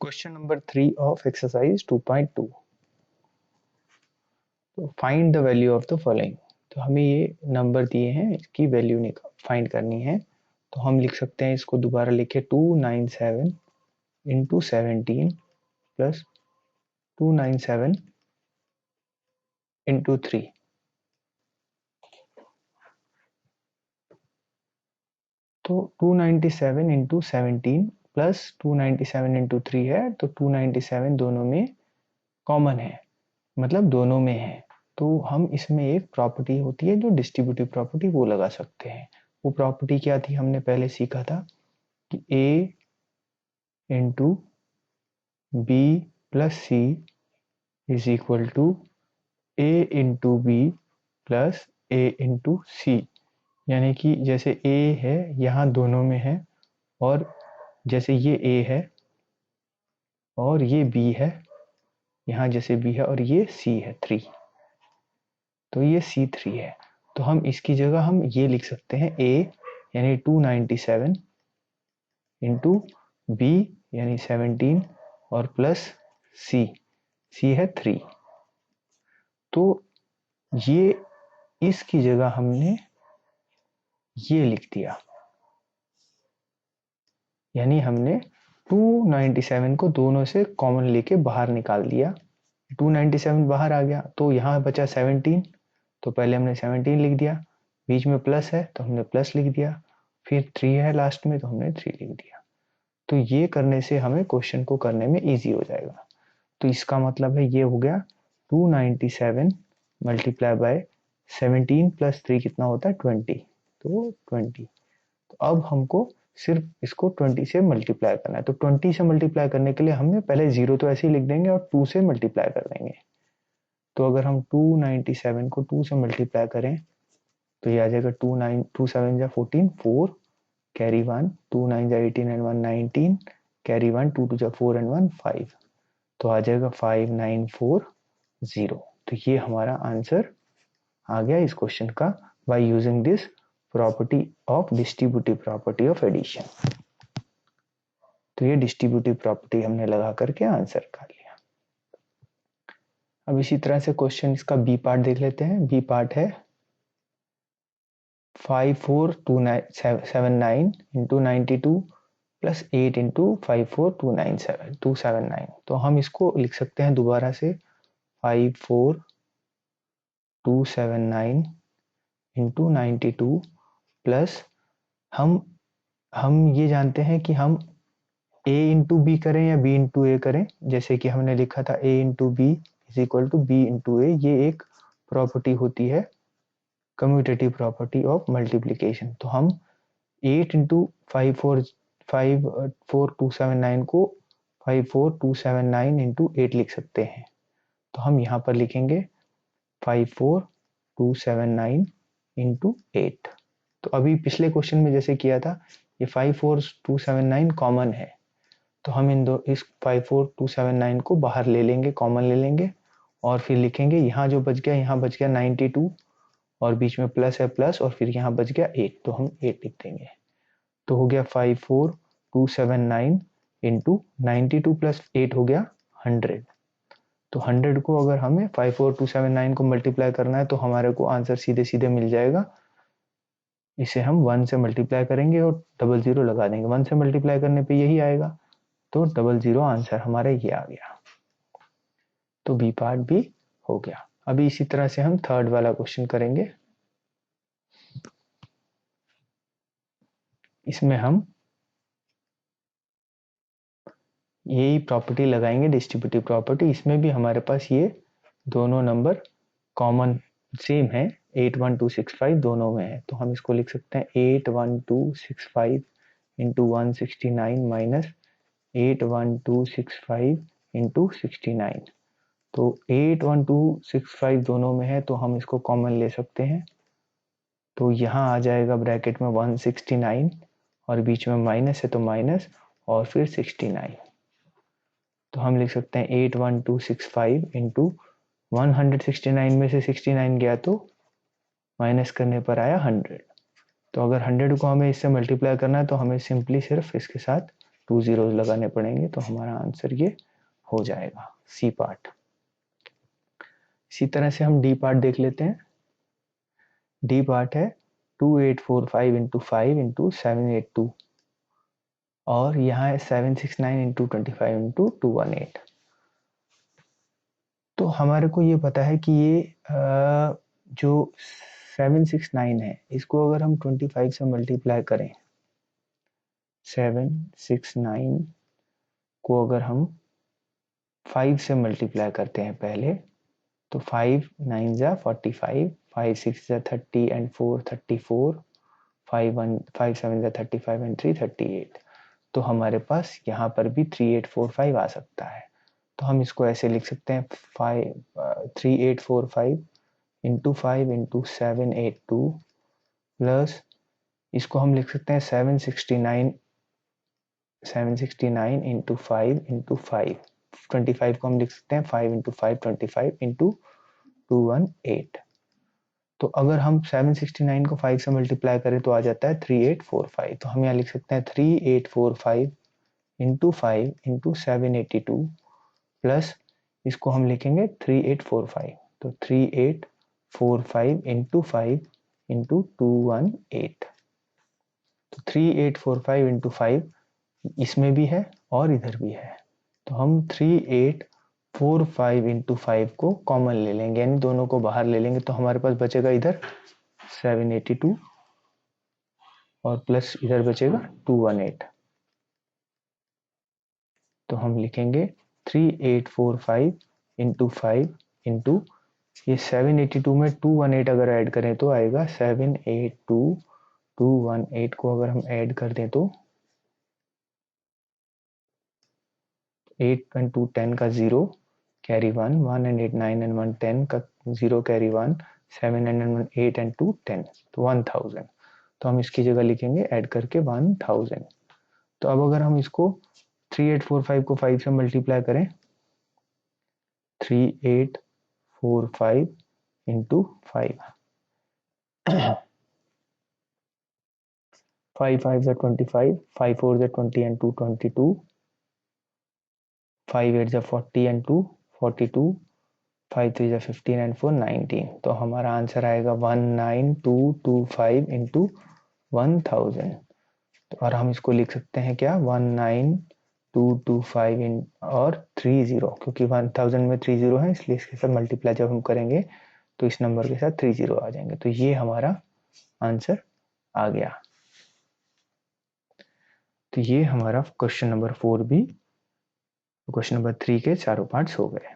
Question number 3 of exercise 2.2। तो find the value of the following. तो हमें ये नंबर दिए हैं, इसकी वैल्यू फाइंड करनी है। तो हम लिख सकते हैं, इसको दोबारा लिखे 297 इंटू 17 प्लस 297 इंटू 3। तो 297 इंटू 17 प्लस 297 इंटू 3 है, तो 297 दोनों में कॉमन है, मतलब दोनों में है। तो हम इसमें एक प्रॉपर्टी होती है जो डिस्ट्रीब्यूटिव प्रॉपर्टी, वो लगा सकते हैं। वो प्रॉपर्टी क्या थी, हमने पहले सीखा था कि a into b plus c is equal to a into b plus a into c. यानी कि जैसे a है यहाँ दोनों में है, और जैसे ये a है और ये b है, यहाँ जैसे b है और ये c है 3, तो ये C3 है। तो हम इसकी जगह हम ये लिख सकते हैं a यानी 297 इंटू बी यानी 17 और प्लस सी है 3। तो ये इसकी जगह हमने ये लिख दिया, यानी हमने 297 को दोनों से कॉमन लेके बाहर निकाल दिया। 297 बाहर आ गया तो यहाँ बचा 17, तो पहले हमने 17 लिख दिया, बीच में प्लस है तो हमने प्लस लिख दिया, फिर 3 है लास्ट में तो हमने 3 लिख दिया। तो ये करने से हमें क्वेश्चन को करने में इजी हो जाएगा। तो इसका मतलब है ये हो गया 297 मल्टीप्लाई बाय 17 प्लस 3 कितना होता है 20, तो 20। तो अब हमको सिर्फ इसको 20 से मल्टीप्लाई करना है। तो 20 से मल्टीप्लाई करने के लिए हमने पहले 0 तो ऐसे ही लिख देंगे और 2 से मल्टीप्लाई कर देंगे। तो अगर हम 297 को 2 से मल्टीप्लाई करें तो ये आ जाएगा 2 7 जा 14, 4 कैरी 1, 2 9 जा 18 एंड 1 19, कैरी 1, 2 2 जा 4 एंड 1 5, तो आ जाएगा 5940। तो ये हमारा आंसर आ गया इस क्वेश्चन का, by using this property of distributive property of addition. तो ये डिस्ट्रीब्यूटिव प्रॉपर्टी हमने लगा करके आंसर कर लिया। अब इसी तरह से क्वेश्चन इसका बी पार्ट देख लेते हैं। बी पार्ट है 54279 इंटू 92 प्लस 8 इंटू 54279। तो हम इसको लिख सकते हैं दोबारा से 54279 इंटू 92 प्लस हम ये जानते हैं कि हम a इंटू बी करें या b इंटू ए करें। जैसे कि हमने लिखा था a into b is equal to b into a, ये एक प्रॉपर्टी होती है, कम्यूटेटिव प्रॉपर्टी ऑफ मल्टीप्लीकेशन। तो हम 8 इंटू 54279 को 54279 इंटू 8 लिख सकते हैं। तो हम यहाँ पर लिखेंगे 54279 इंटू 8। तो अभी पिछले क्वेश्चन में जैसे किया था, ये 54279 कॉमन है, तो हम इस 54279 को बाहर ले लेंगे, कॉमन ले लेंगे, और फिर लिखेंगे यहाँ जो बच गया, यहाँ बच गया 92 और बीच में प्लस है प्लस, और फिर यहाँ बच गया 8, तो हम 8 लिख देंगे। तो हो गया 54279 इंटू 92 प्लस 8 हो गया 100। तो 100 को अगर हमें 54279 को मल्टीप्लाई करना है तो हमारे को आंसर सीधे सीधे मिल जाएगा। इसे हम 1 से मल्टीप्लाई करेंगे और 00 लगा देंगे, 1 से मल्टीप्लाई करने पे यही आएगा, तो 00 आंसर हमारा ये आ गया। तो बी पार्ट भी हो गया। अभी इसी तरह से हम थर्ड वाला क्वेश्चन करेंगे। इसमें हम यही प्रॉपर्टी लगाएंगे, डिस्ट्रीब्यूटिव प्रॉपर्टी। इसमें भी हमारे पास ये दोनों नंबर कॉमन सेम है, 81265 दोनों में है। तो हम इसको लिख सकते हैं 81265 इंटू 169 माइनस 81265 इंटू 69। तो 81265 दोनों में है तो हम इसको कॉमन ले सकते हैं। तो यहाँ आ जाएगा ब्रैकेट में 169 और बीच में माइनस है तो माइनस और फिर 69। तो हम लिख सकते हैं 81265 इंटू 169 में से 69 गया तो माइनस करने पर आया 100। तो अगर 100 को हमें इससे मल्टीप्लाई करना है तो हमें सिंपली सिर्फ इसके साथ 2 जीरोस लगाने पड़ेंगे, तो हमारा आंसर ये हो जाएगा सी पार्ट। इसी तरह से हम डी पार्ट देख लेते हैं। डी पार्ट है 2845 इंटू 5 इंटू 782 और यहाँ है 769 इंटू 25 इंटू 218। तो हमारे को ये पता है कि ये जो 769 है इसको अगर हम 25 से मल्टीप्लाई करें, 769 को अगर हम 5 से मल्टीप्लाई करते हैं पहले, तो 5 9 जा 45, 5 6 जा 30 एंड 4 34, 5 7 जा 35 एंड 3 38। तो हमारे पास यहाँ पर भी 3845 आ सकता है। तो हम इसको ऐसे लिख सकते हैं 3845 इंटू 5 इंटू 782 प्लस इसको हम लिख सकते हैं 769 इंटू 5 इंटू 5, 25 को हम लिख सकते हैं 5 इंटू 5 25 इंटू 218। तो अगर हम 769 को 5 से मल्टीप्लाई करें तो आ जाता है 3845। तो हम यहाँ लिख सकते हैं 3845 इंटू 5 इंटू 782 प्लस इसको हम लिखेंगे 3845। तो 3845 इंटू 5 इंटू 218। तो 3845 इंटू 5 इसमें भी है और इधर भी है, तो हम 3845 इंटू 5 को कॉमन ले लेंगे, यानी दोनों को बाहर ले लेंगे। तो हमारे पास बचेगा इधर 782 और प्लस इधर बचेगा 218। तो हम लिखेंगे 3845 इंटू 5 इंटू ये 782 में 218 अगर ऐड करें तो आएगा 782 218 को अगर हम ऐड कर दें तो 8 एंड 2 10 का 0 कैरी 1 एंड 8 9 एंड 1 10 का 0 कैरी 1 7 एंड 1 8 एंड 2 10, तो 1000। तो हम इसकी जगह लिखेंगे ऐड करके 1000। तो अब अगर हम इसको 3845 को 5 से मल्टीप्लाई करें, 3845 इंटू 5, 5 5 जा 25, 5 4 जा 20 एंड 2 22, 5 8 जा 40 एंड 2 42, 5 3 जा 15 एंड 4 19। तो हमारा आंसर आएगा 19225 इंटू 1000। तो और हम इसको लिख सकते हैं क्या 19225 इन और 30, क्योंकि 1000 में 30 है इसलिए इसके साथ मल्टीप्लाई जब हम करेंगे तो इस नंबर के साथ 30 आ जाएंगे। तो ये हमारा आंसर आ गया। तो ये हमारा क्वेश्चन नंबर 4 भी क्वेश्चन नंबर 3 के चारों पार्ट्स हो गए।